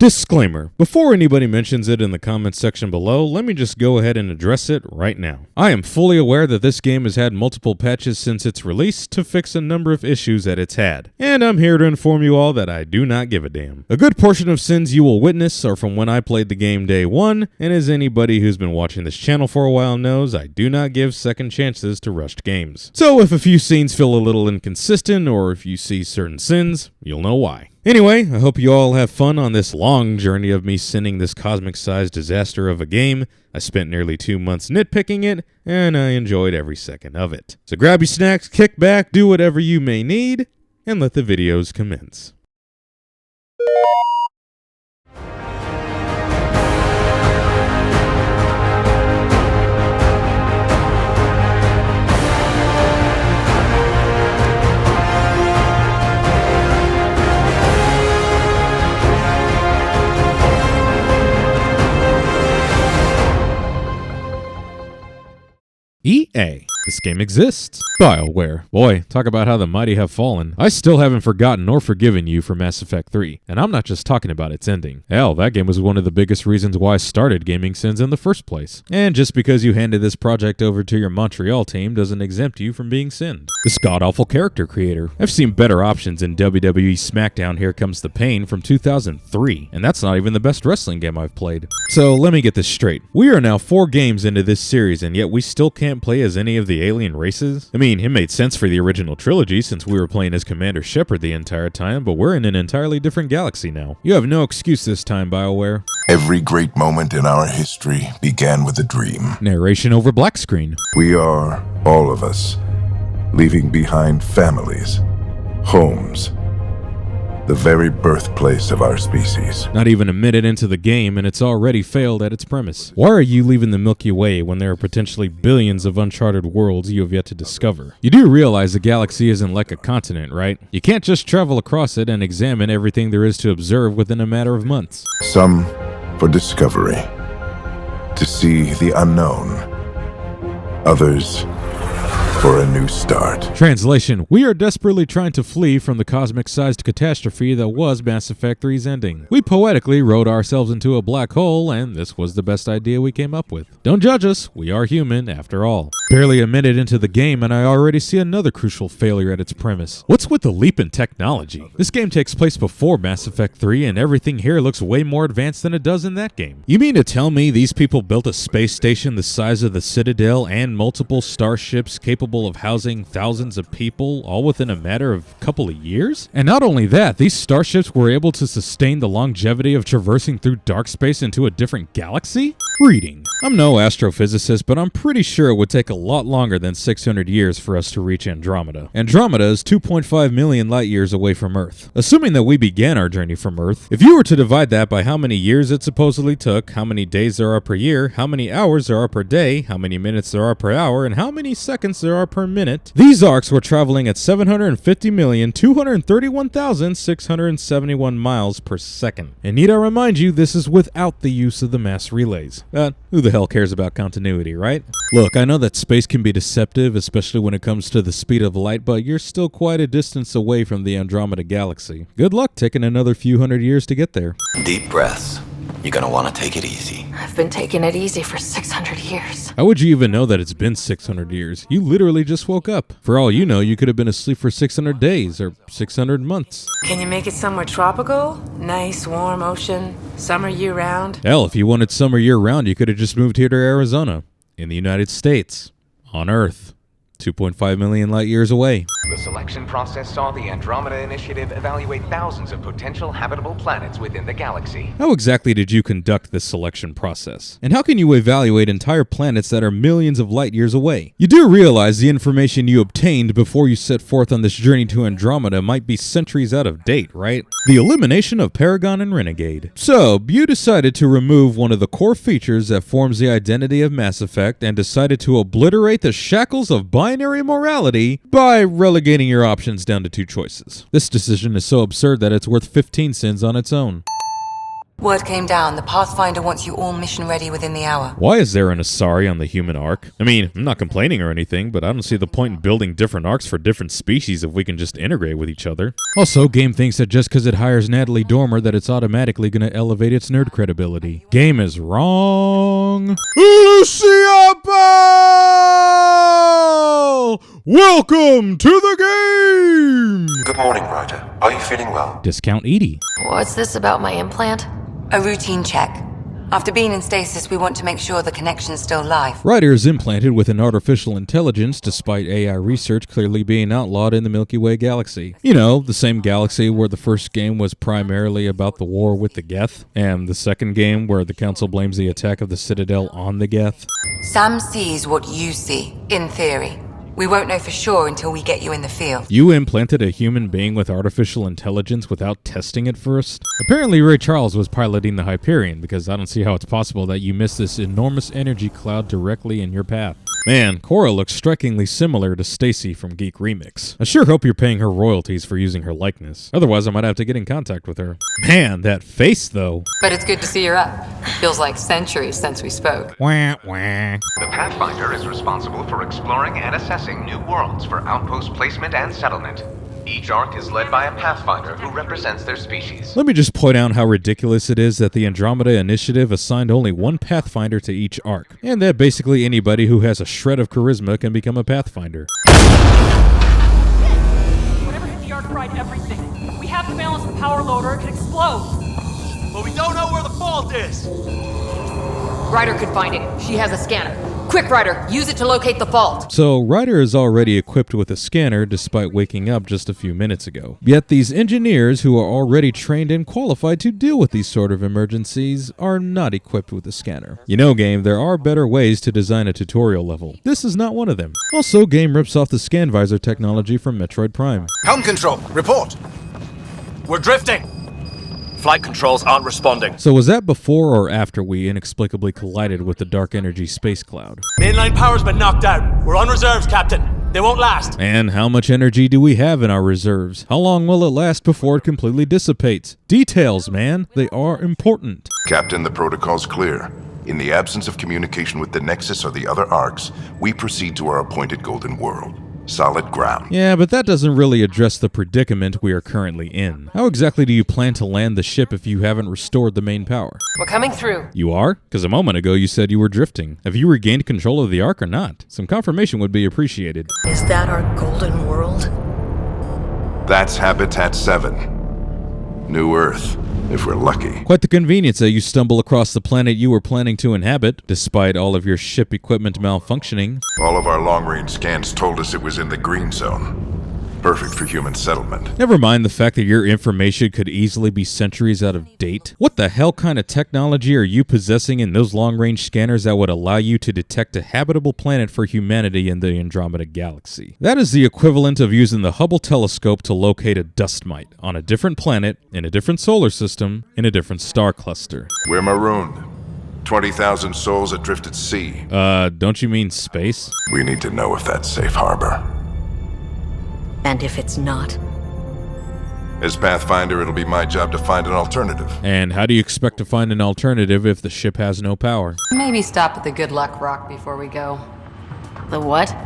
Disclaimer. Before anybody mentions it in the comments section below, let me just go ahead and address it right now. I am fully aware that this game has had multiple patches since its release to fix a number of issues that it's had, and I'm here to inform you all that I do not give a damn. A good portion of sins you will witness are from when I played the game day one, and as anybody who's been watching this channel for a while knows, I do not give second chances to rushed games. So if a few scenes feel a little inconsistent, or if you see certain sins, you'll know why. Anyway, I hope you all have fun on this long journey of me sinning this cosmic-sized disaster of a game. I spent nearly 2 months nitpicking it, and I enjoyed every second of it. So grab your snacks, kick back, do whatever you may need, and let the videos commence. EA. This game exists. BioWare. Boy, talk about how the mighty have fallen. I still haven't forgotten or forgiven you for Mass Effect 3, and I'm not just talking about its ending. Hell, that game was one of the biggest reasons why I started GamingSins in the first place. And just because you handed this project over to your Montreal team doesn't exempt you from being sinned. This god-awful character creator. I've seen better options in WWE SmackDown Here Comes the Pain from 2003, and that's not even the best wrestling game I've played. So let me get this straight. We are now 4 games into this series, and yet we still can't play as any of the alien races? I mean, it made sense for the original trilogy since we were playing as Commander Shepard the entire time, but we're in an entirely different galaxy now. You have no excuse this time, BioWare. Every great moment in our history began with a dream. Narration over black screen. We are, all of us, leaving behind families, homes, the very birthplace of our species. Not even a minute into the game and it's already failed at its premise. Why are you leaving the Milky Way when there are potentially billions of uncharted worlds you have yet to discover? You do realize the galaxy isn't like a continent, right? You can't just travel across it and examine everything there is to observe within a matter of months. Some for discovery, to see the unknown. Others for a new start. Translation: we are desperately trying to flee from the cosmic-sized catastrophe that was Mass Effect 3's ending. We poetically rode ourselves into a black hole, and this was the best idea we came up with. Don't judge us, we are human after all. Barely a minute into the game and I already see another crucial failure at its premise. What's with the leap in technology? This game takes place before Mass Effect 3 and everything here looks way more advanced than it does in that game. You mean to tell me these people built a space station the size of the Citadel and multiple starships capable of housing thousands of people all within a matter of a couple of years? And not only that, these starships were able to sustain the longevity of traversing through dark space into a different galaxy? Reading. I'm no astrophysicist, but I'm pretty sure it would take a lot longer than 600 years for us to reach Andromeda. Andromeda is 2.5 million light years away from Earth. Assuming that we began our journey from Earth, if you were to divide that by how many years it supposedly took, how many days there are per year, how many hours there are per day, how many minutes there are per hour, and how many seconds there are per minute, these arcs were traveling at 750,231,671 miles per second. And need I remind you, this is without the use of the mass relays. Who the hell cares about continuity, right? Look, I know that space can be deceptive, especially when it comes to the speed of light, but you're still quite a distance away from the Andromeda galaxy. Good luck taking another few hundred years to get there. Deep breaths. You're gonna want to take it easy. I've been taking it easy for 600 years. How would you even know that it's been 600 years? You literally just woke up. For all you know, you could have been asleep for 600 days or 600 months. Can you make it somewhere tropical? Nice, warm ocean, summer year-round? Hell, if you wanted summer year-round, you could have just moved here to Arizona, in the United States, on Earth, 2.5 million light years away. The selection process saw the Andromeda Initiative evaluate thousands of potential habitable planets within the galaxy. How exactly did you conduct this selection process? And how can you evaluate entire planets that are millions of light years away? You do realize the information you obtained before you set forth on this journey to Andromeda might be centuries out of date, right? The elimination of Paragon and Renegade. So, you decided to remove one of the core features that forms the identity of Mass Effect and decided to obliterate the shackles of binary morality by relegating your options down to 2 choices. This decision is so absurd that it's worth 15 sins on its own. Word came down. The Pathfinder wants you all mission ready within the hour. Why is there an Asari on the human ark? I mean, I'm not complaining or anything, but I don't see the point in building different arcs for different species if we can just integrate with each other. Also, Game thinks that just because it hires Natalie Dormer that it's automatically going to elevate its nerd credibility. Game is wrong. Luciapa! Welcome to the game! Good morning, Ryder. Are you feeling well? Discount Edie. What's this about my implant? A routine check. After being in stasis, we want to make sure the connection's still live. Ryder is implanted with an artificial intelligence despite AI research clearly being outlawed in the Milky Way galaxy. You know, the same galaxy where the first game was primarily about the war with the Geth, and the second game where the Council blames the attack of the Citadel on the Geth. Sam sees what you see, in theory. We won't know for sure until we get you in the field. You implanted a human being with artificial intelligence without testing it first? Apparently Ray Charles was piloting the Hyperion, because I don't see how it's possible that you missed this enormous energy cloud directly in your path. Man, Cora looks strikingly similar to Stacy from Geek Remix. I sure hope you're paying her royalties for using her likeness. Otherwise, I might have to get in contact with her. Man, that face, though. But it's good to see you're up. Feels like centuries since we spoke. Wah, wah. The Pathfinder is responsible for exploring and assessing new worlds for outpost placement and settlement. Each arc is led by a Pathfinder who represents their species. Let me just point out how ridiculous it is that the Andromeda Initiative assigned only one Pathfinder to each arc, and that basically anybody who has a shred of charisma can become a Pathfinder. Whatever hit the arc fried everything. We have to balance the power load or it could explode. But we don't know where the fault is. Ryder could find it. She has a scanner. Quick, Ryder, use it to locate the fault. So, Ryder is already equipped with a scanner despite waking up just a few minutes ago. Yet these engineers who are already trained and qualified to deal with these sort of emergencies are not equipped with a scanner. You know, game, there are better ways to design a tutorial level. This is not one of them. Also, game rips off the scan visor technology from Metroid Prime. Helm control, report. We're drifting. Flight controls aren't responding. So was that before or after we inexplicably collided with the dark energy space cloud? Mainline power's been knocked out. We're on reserves, Captain. They won't last. And how much energy do we have in our reserves? How long will it last before it completely dissipates? Details, man. They are important. Captain, the protocol's clear. In the absence of communication with the Nexus or the other arcs, we proceed to our appointed Golden World. Solid ground. Yeah, but that doesn't really address the predicament we are currently in. How exactly do you plan to land the ship if you haven't restored the main power? We're coming through. You are? Because a moment ago you said you were drifting. Have you regained control of the Ark or not? Some confirmation would be appreciated. Is that our golden world? That's Habitat 7. New Earth, if we're lucky. Quite the convenience that you stumble across the planet you were planning to inhabit, despite all of your ship equipment malfunctioning. All of our long-range scans told us it was in the green zone. Perfect for human settlement. Never mind the fact that your information could easily be centuries out of date. What the hell kind of technology are you possessing in those long-range scanners that would allow you to detect a habitable planet for humanity in the Andromeda galaxy? That is the equivalent of using the Hubble telescope to locate a dust mite on a different planet, in a different solar system, in a different star cluster. We're marooned. 20,000 souls adrift at sea. Don't you mean space? We need to know if that's safe harbor. And if it's not? As Pathfinder, it'll be my job to find an alternative. And how do you expect to find an alternative if the ship has no power? Maybe stop at the Good Luck Rock before we go. The what?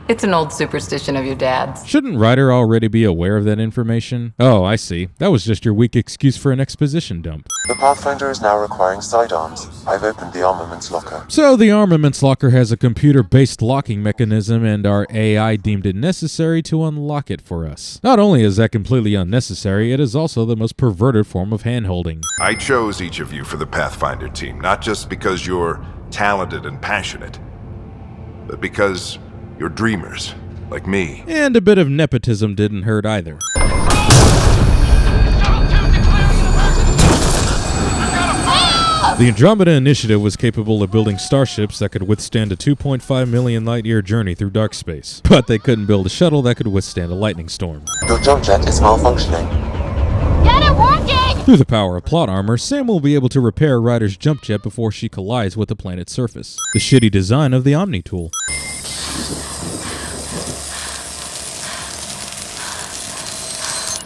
It's an old superstition of your dad's. Shouldn't Ryder already be aware of that information? Oh, I see. That was just your weak excuse for an exposition dump. The Pathfinder is now requiring sidearms. I've opened the armaments locker. So the armaments locker has a computer-based locking mechanism, and our AI deemed it necessary to unlock it for us. Not only is that completely unnecessary, it is also the most perverted form of hand-holding. I chose each of you for the Pathfinder team, not just because you're talented and passionate, but because you're dreamers, like me. And a bit of nepotism didn't hurt either. The Andromeda Initiative was capable of building starships that could withstand a 2.5 million light-year journey through dark space. But they couldn't build a shuttle that could withstand a lightning storm. Your jump jet is malfunctioning. Get it working! Through the power of plot armor, Sam will be able to repair Ryder's jump jet before she collides with the planet's surface. The shitty design of the Omni tool.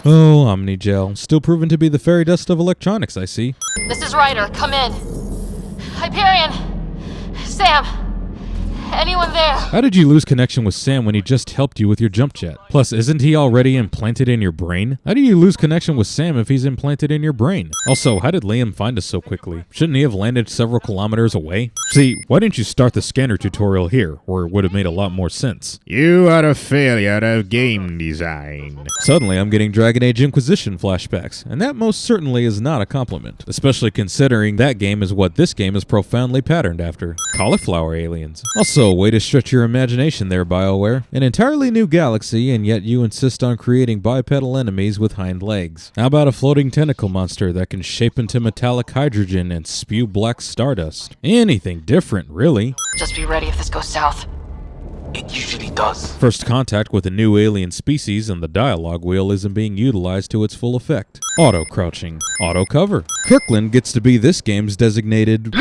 Oh, Omnigel. Still proven to be the fairy dust of electronics, I see. This is Ryder. Come in. Hyperion. Sam. Anyone there? How did you lose connection with Sam when he just helped you with your jump jet? Plus, isn't he already implanted in your brain? How do you lose connection with Sam if he's implanted in your brain? Also, how did Liam find us so quickly? Shouldn't he have landed several kilometers away? See, why didn't you start the scanner tutorial here, where it would have made a lot more sense? You are a failure of game design. Suddenly, I'm getting Dragon Age Inquisition flashbacks, and that most certainly is not a compliment, especially considering that game is what this game is profoundly patterned after. Cauliflower aliens. Also, way to stretch your imagination there, BioWare. An entirely new galaxy, and yet you insist on creating bipedal enemies with hind legs. How about a floating tentacle monster that can shape into metallic hydrogen and spew black stardust? Anything different, really. Just be ready if this goes south. It usually does. First contact with a new alien species, and the dialogue wheel isn't being utilized to its full effect. Auto-crouching. Auto-cover. Kirkland gets to be this game's designated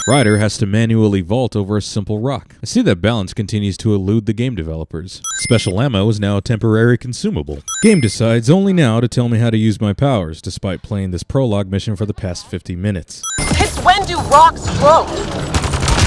Ryder has to manually vault over a simple rock. I see that balance continues to elude the game developers. Special ammo is now a temporary consumable. Game decides only now to tell me how to use my powers, despite playing this prologue mission for the past 50 minutes. Since when do rocks float?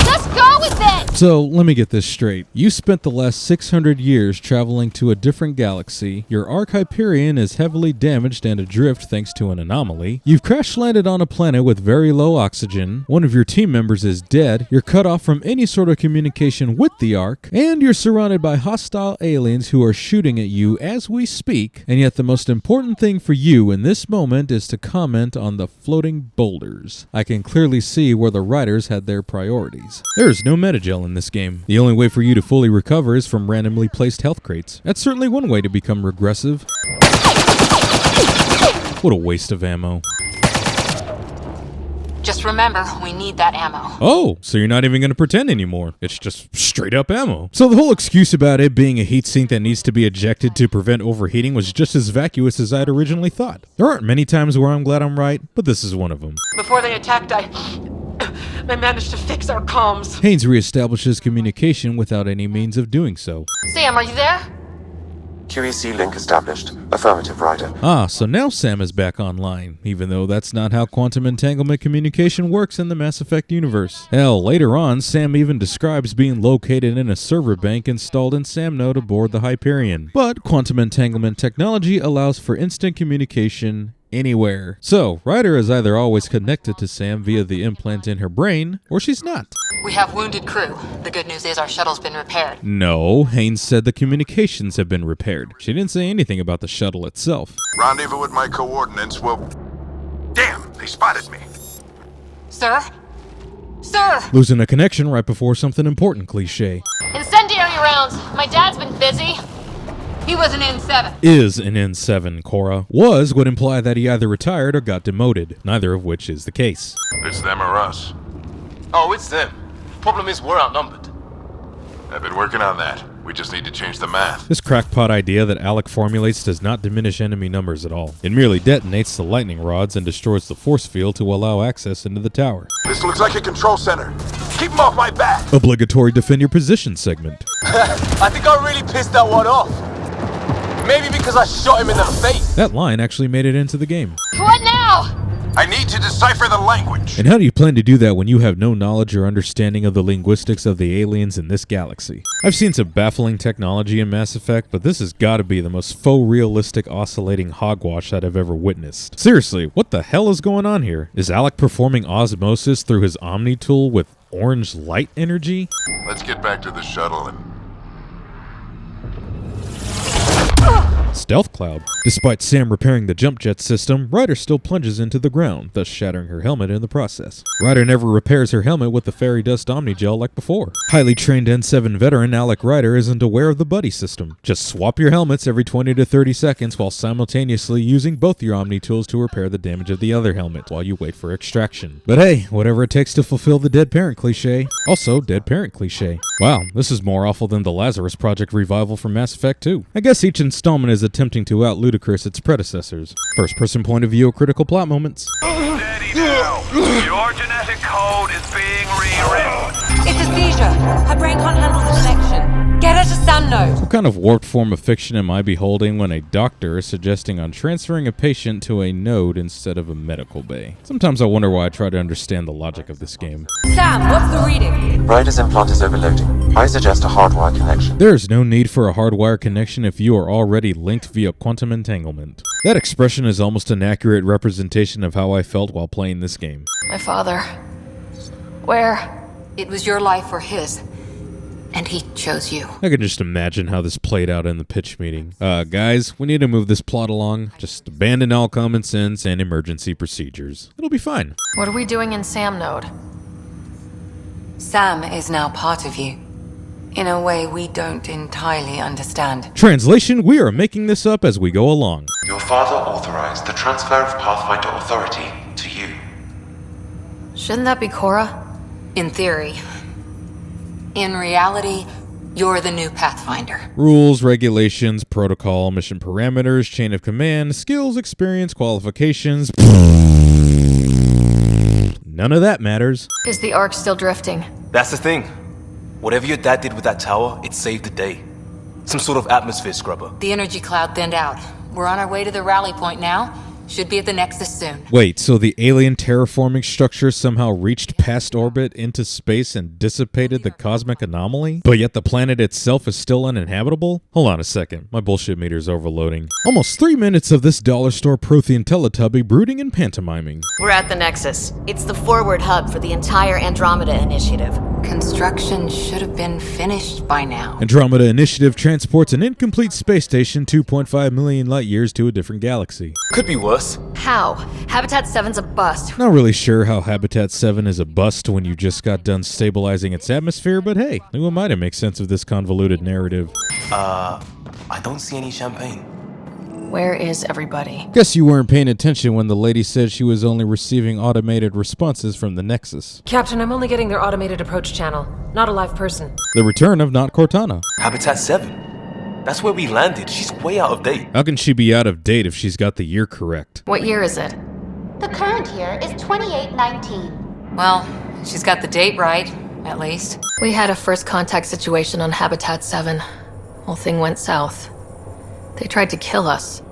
Let's go with it! So, let me get this straight. You spent the last 600 years traveling to a different galaxy, your Ark Hyperion is heavily damaged and adrift thanks to an anomaly, you've crash-landed on a planet with very low oxygen, one of your team members is dead, you're cut off from any sort of communication with the Ark, and you're surrounded by hostile aliens who are shooting at you as we speak, and yet the most important thing for you in this moment is to comment on the floating boulders. I can clearly see where the writers had their priorities. There is no metagel in this game. The only way for you to fully recover is from randomly placed health crates. That's certainly one way to become regressive. What a waste of ammo. Just remember, we need that ammo. Oh, so you're not even going to pretend anymore. It's just straight up ammo. So the whole excuse about it being a heatsink that needs to be ejected to prevent overheating was just as vacuous as I'd originally thought. There aren't many times where I'm glad I'm right, but this is one of them. Before they attacked, I managed to fix our comms. Haynes reestablishes communication without any means of doing so. Sam, are you there? QEC link established. Affirmative, Ryder. Ah, so now Sam is back online, even though that's not how quantum entanglement communication works in the Mass Effect universe. Hell, later on, Sam even describes being located in a server bank installed in Samnode aboard the Hyperion. But quantum entanglement technology allows for instant communication anywhere. So, Ryder is either always connected to Sam via the implant in her brain, or she's not. We have wounded crew. The good news is our shuttle's been repaired. No, Haynes said the communications have been repaired. She didn't say anything about the shuttle itself. Rendezvous with my coordinates will... Damn, they spotted me. Sir? Sir! Losing a connection right before something important cliche. Incendiary rounds. My dad's been busy. He was an N7. Is an N7, Cora. Was would imply that he either retired or got demoted, neither of which is the case. It's them or us. Oh, it's them. Problem is, we're outnumbered. I've been working on that. We just need to change the math. This crackpot idea that Alec formulates does not diminish enemy numbers at all. It merely detonates the lightning rods and destroys the force field to allow access into the tower. This looks like a control center. Keep them off my back! Obligatory defend your position segment. I think I really pissed that one off. Maybe because I shot him in the face. That line actually made it into the game. What now? I need to decipher the language. And how do you plan to do that when you have no knowledge or understanding of the linguistics of the aliens in this galaxy? I've seen some baffling technology in Mass Effect, but this has got to be the most faux realistic oscillating hogwash that I've ever witnessed. Seriously, what the hell is going on here? Is Alec performing osmosis through his Omni tool with orange light energy? Let's get back to the shuttle and... Stealth Cloud. Despite Sam repairing the jump jet system, Ryder still plunges into the ground, thus shattering her helmet in the process. Ryder never repairs her helmet with the fairy dust Omnigel like before. Highly trained N7 veteran Alec Ryder isn't aware of the buddy system. Just swap your helmets every 20 to 30 seconds while simultaneously using both your Omni tools to repair the damage of the other helmet while you wait for extraction. But hey, whatever it takes to fulfill the dead parent cliche. Also, dead parent cliche. Wow, this is more awful than the Lazarus Project revival from Mass Effect 2. I guess each installment is attempting to out-ludicrous its predecessors. First-person point of view critical plot moments. Steady now. Your genetic code is being rewritten. It's a seizure. Her brain can't handle the connection. Get her to Sand Node. What kind of warped form of fiction am I beholding when a doctor is suggesting on transferring a patient to a node instead of a medical bay? Sometimes I wonder why I try to understand the logic of this game. Sam, what's the reading? Ryder's implant is overloading. I suggest a hardwire connection. There is no need for a hardwire connection if you are already linked via quantum entanglement. That expression is almost an accurate representation of how I felt while playing this game. My father. Where? It was your life or his. And he chose you. I can just imagine how this played out in the pitch meeting. Guys, we need to move this plot along. Just abandon all common sense and emergency procedures. It'll be fine. What are we doing in Sam Node? Sam is now part of you. In a way we don't entirely understand. Translation, we are making this up as we go along. Your father authorized the transfer of Pathfinder authority to you. Shouldn't that be Cora? In theory. In reality, you're the new Pathfinder. Rules, regulations, protocol, mission parameters, chain of command, skills, experience, qualifications. None of that matters. Is the Ark still drifting? That's the thing. Whatever your dad did with that tower, it saved the day. Some sort of atmosphere scrubber. The energy cloud thinned out. We're on our way to the rally point now. Should be at the Nexus soon. Wait, so the alien terraforming structure somehow reached past orbit into space and dissipated the cosmic anomaly? But yet the planet itself is still uninhabitable? Hold on a second, my bullshit meter's overloading. Almost 3 minutes of this dollar store Prothean Teletubby brooding and pantomiming. We're at the Nexus. It's the forward hub for the entire Andromeda Initiative. Construction should have been finished by now. Andromeda Initiative transports an incomplete space station 2.5 million light years to a different galaxy. Could be worse. How? Habitat 7's a bust. Not really sure how Habitat 7 is a bust when you just got done stabilizing its atmosphere, but hey, who am I to make sense of this convoluted narrative? I don't see any champagne. Where is everybody? Guess you weren't paying attention when the lady said she was only receiving automated responses from the Nexus. Captain, I'm only getting their automated approach channel, not a live person. The return of Not Cortana. Habitat 7. That's where we landed. She's way out of date. How can she be out of date if she's got the year correct? What year is it? The current year is 2819. Well, she's got the date right, at least. We had a first contact situation on Habitat 7. Whole thing went south. They tried to kill us.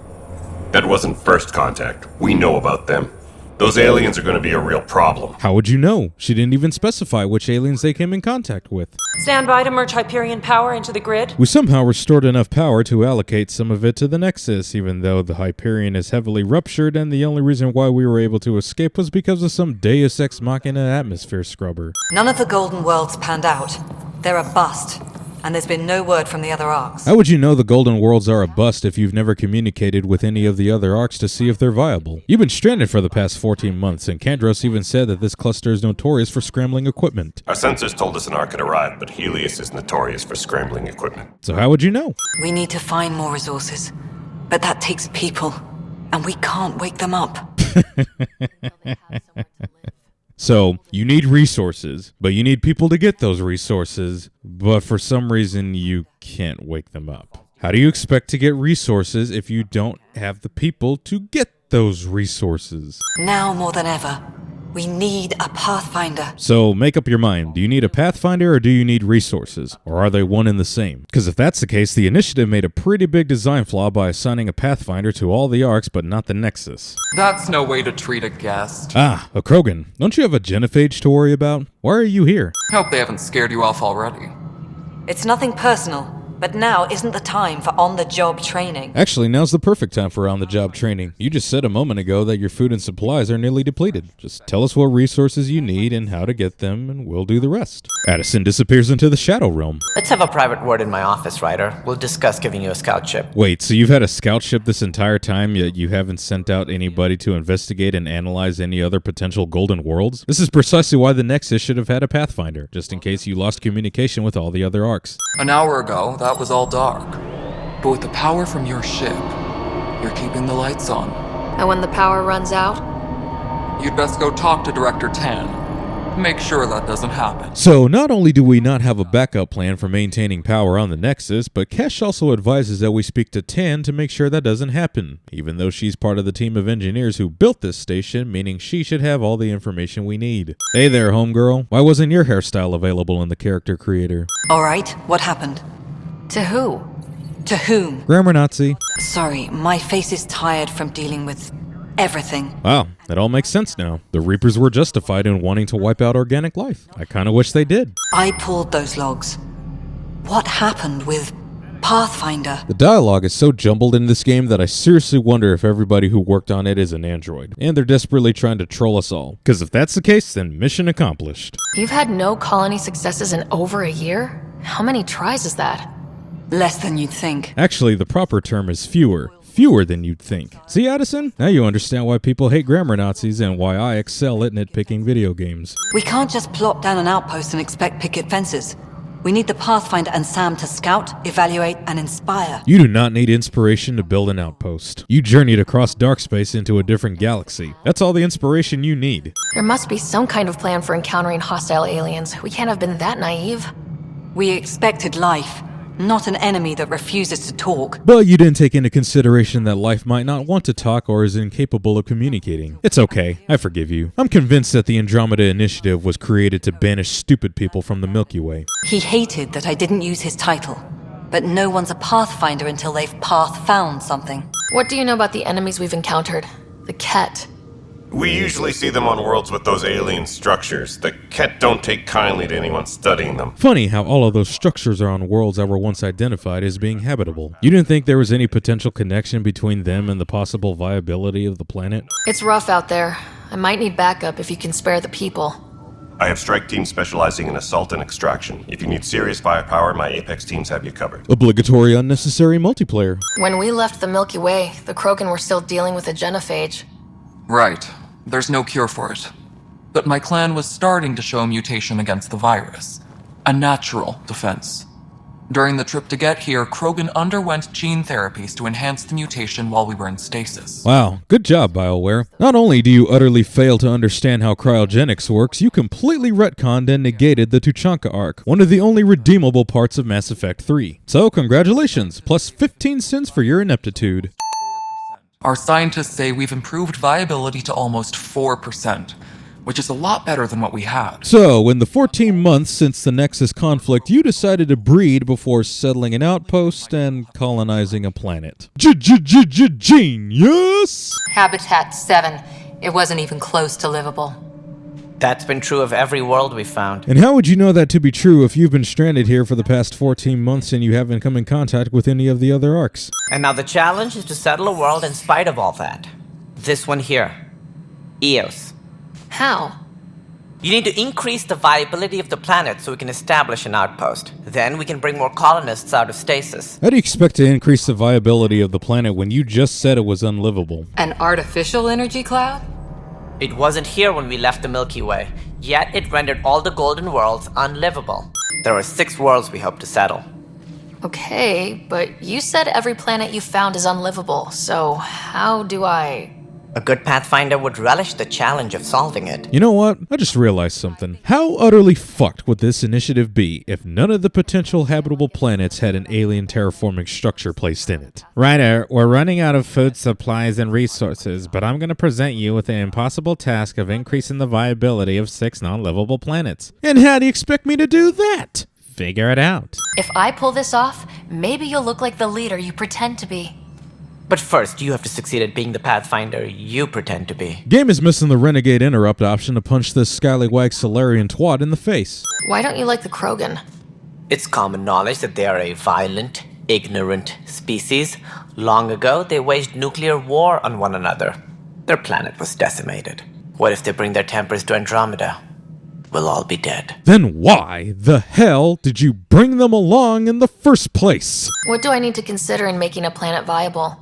That wasn't first contact. We know about them. Those aliens are going to be a real problem. How would you know? She didn't even specify which aliens they came in contact with. Stand by to merge Hyperion power into the grid. We somehow restored enough power to allocate some of it to the Nexus, even though the Hyperion is heavily ruptured, and the only reason why we were able to escape was because of some Deus Ex Machina atmosphere scrubber. None of the Golden Worlds panned out. They're a bust. And there's been no word from the other arcs. How would you know the Golden Worlds are a bust if you've never communicated with any of the other arcs to see if they're viable? You've been stranded for the past 14 months, and Kandros even said that this cluster is notorious for scrambling equipment. Our sensors told us an arc had arrived, but Helios is notorious for scrambling equipment. So how would you know? We need to find more resources. But that takes people. And we can't wake them up. So, you need resources, but you need people to get those resources, but for some reason you can't wake them up. How do you expect to get resources if you don't have the people to get those resources? Now more than ever, we need a Pathfinder. So, make up your mind. Do you need a Pathfinder or do you need resources? Or are they one and the same? Because if that's the case, the Initiative made a pretty big design flaw by assigning a Pathfinder to all the arcs but not the Nexus. That's no way to treat a guest. Ah, a Krogan. Don't you have a genophage to worry about? Why are you here? Hope they haven't scared you off already. It's nothing personal. But now isn't the time for on-the-job training. Actually, now's the perfect time for on-the-job training. You just said a moment ago that your food and supplies are nearly depleted. Just tell us what resources you need and how to get them, and we'll do the rest. Addison disappears into the Shadow Realm. Let's have a private word in my office, Ryder. We'll discuss giving you a scout ship. Wait, so you've had a scout ship this entire time, yet you haven't sent out anybody to investigate and analyze any other potential golden worlds? This is precisely why the Nexus should have had a Pathfinder, just in case you lost communication with all the other arcs. An hour ago, that was all dark. But with the power from your ship, you're keeping the lights on. And when the power runs out? You'd best go talk to Director Tan. Make sure that doesn't happen. So, not only do we not have a backup plan for maintaining power on the Nexus, but Kesh also advises that we speak to Tan to make sure that doesn't happen, even though she's part of the team of engineers who built this station, meaning she should have all the information we need. Hey there, homegirl. Why wasn't your hairstyle available in the character creator? All right, what happened? To who? To whom? Grammar Nazi. Sorry, my face is tired from dealing with everything. Wow, that all makes sense now. The Reapers were justified in wanting to wipe out organic life. I kinda wish they did. I pulled those logs. What happened with Pathfinder? The dialogue is so jumbled in this game that I seriously wonder if everybody who worked on it is an android, and they're desperately trying to troll us all. Because if that's the case, then mission accomplished. You've had no colony successes in over a year? How many tries is that? Less than you'd think. Actually, the proper term is fewer. Fewer than you'd think. See, Addison? Now you understand why people hate grammar Nazis and why I excel at nitpicking video games. We can't just plop down an outpost and expect picket fences. We need the Pathfinder and Sam to scout, evaluate, and inspire. You do not need inspiration to build an outpost. You journeyed across dark space into a different galaxy. That's all the inspiration you need. There must be some kind of plan for encountering hostile aliens. We can't have been that naive. We expected life, not an enemy that refuses to talk. But you didn't take into consideration that life might not want to talk or is incapable of communicating. It's okay, I forgive you. I'm convinced that the Andromeda Initiative was created to banish stupid people from the Milky Way. He hated that I didn't use his title. But no one's a Pathfinder until they've path-found something. What do you know about the enemies we've encountered? The Ket. We usually see them on worlds with those alien structures. The Ket don't take kindly to anyone studying them. Funny how all of those structures are on worlds that were once identified as being habitable. You didn't think there was any potential connection between them and the possible viability of the planet? It's rough out there. I might need backup if you can spare the people. I have strike teams specializing in assault and extraction. If you need serious firepower, my Apex teams have you covered. Obligatory unnecessary multiplayer. When we left the Milky Way, the Krogan were still dealing with a genophage. Right. There's no cure for it. But my clan was starting to show mutation against the virus. A natural defense. During the trip to get here, Krogan underwent gene therapies to enhance the mutation while we were in stasis. Wow, good job, BioWare. Not only do you utterly fail to understand how cryogenics works, you completely retconned and negated the Tuchanka arc, one of the only redeemable parts of Mass Effect 3. So, congratulations, plus 15 sins for your ineptitude. Our scientists say we've improved viability to almost 4%, which is a lot better than what we had. So, in the 14 months since the Nexus conflict, you decided to breed before settling an outpost and colonizing a planet. Genius! Habitat 7. It wasn't even close to livable. That's been true of every world we've found. And how would you know that to be true if you've been stranded here for the past 14 months and you haven't come in contact with any of the other arcs? And now the challenge is to settle a world in spite of all that. This one here. Eos. How? You need to increase the viability of the planet so we can establish an outpost. Then we can bring more colonists out of stasis. How do you expect to increase the viability of the planet when you just said it was unlivable? An artificial energy cloud? It wasn't here when we left the Milky Way, yet it rendered all the golden worlds unlivable. There are 6 worlds we hope to settle. Okay, but you said every planet you found is unlivable, so how do I... A good Pathfinder would relish the challenge of solving it. You know what? I just realized something. How utterly fucked would this initiative be if none of the potential habitable planets had an alien terraforming structure placed in it? Ryder, we're running out of food supplies and resources, but I'm going to present you with the impossible task of increasing the viability of 6 non-livable planets. And how do you expect me to do that? Figure it out. If I pull this off, maybe you'll look like the leader you pretend to be. But first, you have to succeed at being the Pathfinder you pretend to be. Game is missing the Renegade Interrupt option to punch this scallywag Solarian twat in the face. Why don't you like the Krogan? It's common knowledge that they are a violent, ignorant species. Long ago, they waged nuclear war on one another. Their planet was decimated. What if they bring their tempers to Andromeda? We'll all be dead. Then why the hell did you bring them along in the first place? What do I need to consider in making a planet viable?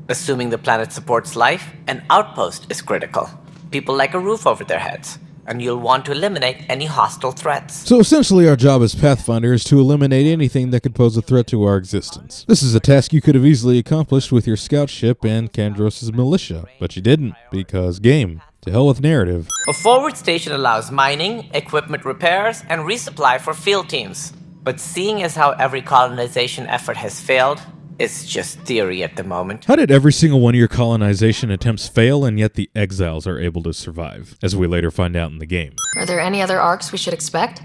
Assuming the planet supports life, an outpost is critical. People like a roof over their heads, and you'll want to eliminate any hostile threats. So essentially our job as Pathfinder is to eliminate anything that could pose a threat to our existence. This is a task you could have easily accomplished with your scout ship and Kandros' militia, but you didn't, because game. To hell with narrative. A forward station allows mining, equipment repairs, and resupply for field teams. But seeing as how every colonization effort has failed, it's just theory at the moment. How did every single one of your colonization attempts fail and yet the exiles are able to survive, as we later find out in the game? Are there any other arcs we should expect?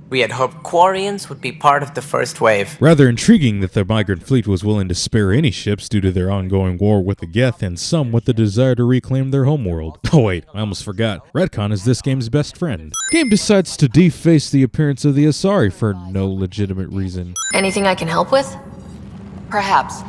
We had hoped Quarians would be part of the first wave. Rather intriguing that the migrant fleet was willing to spare any ships due to their ongoing war with the Geth and some with the desire to reclaim their homeworld. Oh wait, I almost forgot. Retcon is this game's best friend. Game decides to deface the appearance of the Asari for no legitimate reason. Anything I can help with? Perhaps.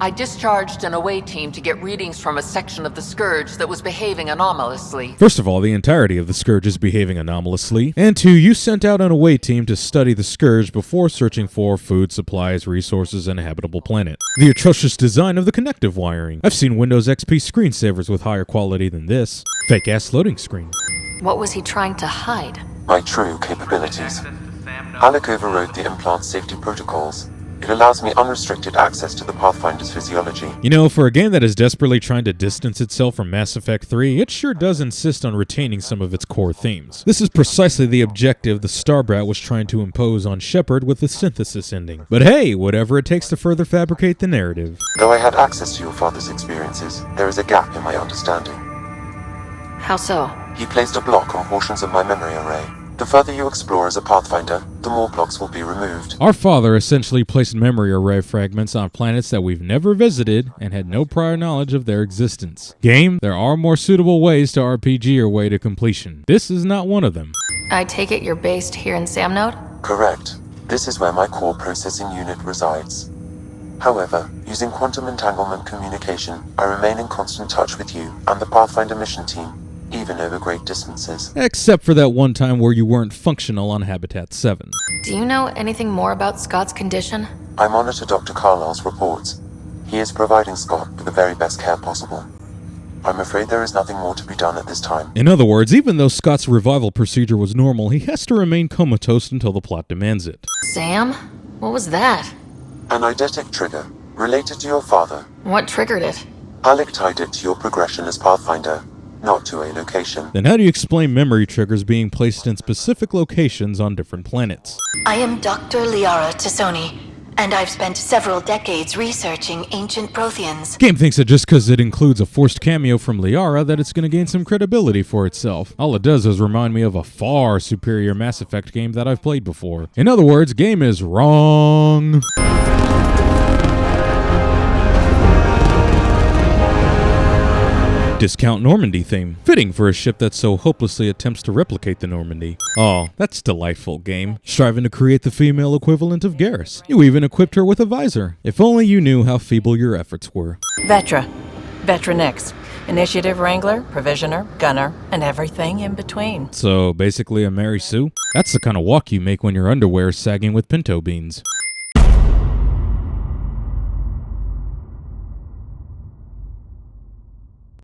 I discharged an away team to get readings from a section of the Scourge that was behaving anomalously. First of all, the entirety of the Scourge is behaving anomalously. And two, you sent out an away team to study the Scourge before searching for food, supplies, resources, and a habitable planet. The atrocious design of the connective wiring. I've seen Windows XP screensavers with higher quality than this. Fake-ass loading screen. What was he trying to hide? My true capabilities. Alec overrode the implant safety protocols. It allows me unrestricted access to the Pathfinder's physiology. You know, for a game that is desperately trying to distance itself from Mass Effect 3, it sure does insist on retaining some of its core themes. This is precisely the objective the Starbrat was trying to impose on Shepard with the synthesis ending. But hey, whatever it takes to further fabricate the narrative. Though I had access to your father's experiences, there is a gap in my understanding. How so? He placed a block on portions of my memory array. The further you explore as a Pathfinder, the more blocks will be removed. Our father essentially placed memory array fragments on planets that we've never visited and had no prior knowledge of their existence. Game, there are more suitable ways to RPG your way to completion. This is not one of them. I take it you're based here in Samnode? Correct. This is where my core processing unit resides. However, using quantum entanglement communication, I remain in constant touch with you and the Pathfinder mission team, even over great distances. Except for that one time where you weren't functional on Habitat 7. Do you know anything more about Scott's condition? I monitor Dr. Carlisle's reports. He is providing Scott with the very best care possible. I'm afraid there is nothing more to be done at this time. In other words, even though Scott's revival procedure was normal, he has to remain comatose until the plot demands it. Sam? What was that? An eidetic trigger, related to your father. What triggered it? Alec tied it to your progression as Pathfinder, not to a location. Then how do you explain memory triggers being placed in specific locations on different planets? I am Dr. Liara Tassoni, and I've spent several decades researching ancient Protheans. Game thinks that just because it includes a forced cameo from Liara that it's going to gain some credibility for itself. All it does is remind me of a far superior Mass Effect game that I've played before. In other words, game is wrong. Discount Normandy theme. Fitting for a ship that so hopelessly attempts to replicate the Normandy. Oh, that's delightful, game. Striving to create the female equivalent of Garrus. You even equipped her with a visor. If only you knew how feeble your efforts were. Vetra. Veteran X. Initiative Wrangler, Provisioner, Gunner, and everything in between. So, basically a Mary Sue? That's the kind of walk you make when your underwear is sagging with pinto beans.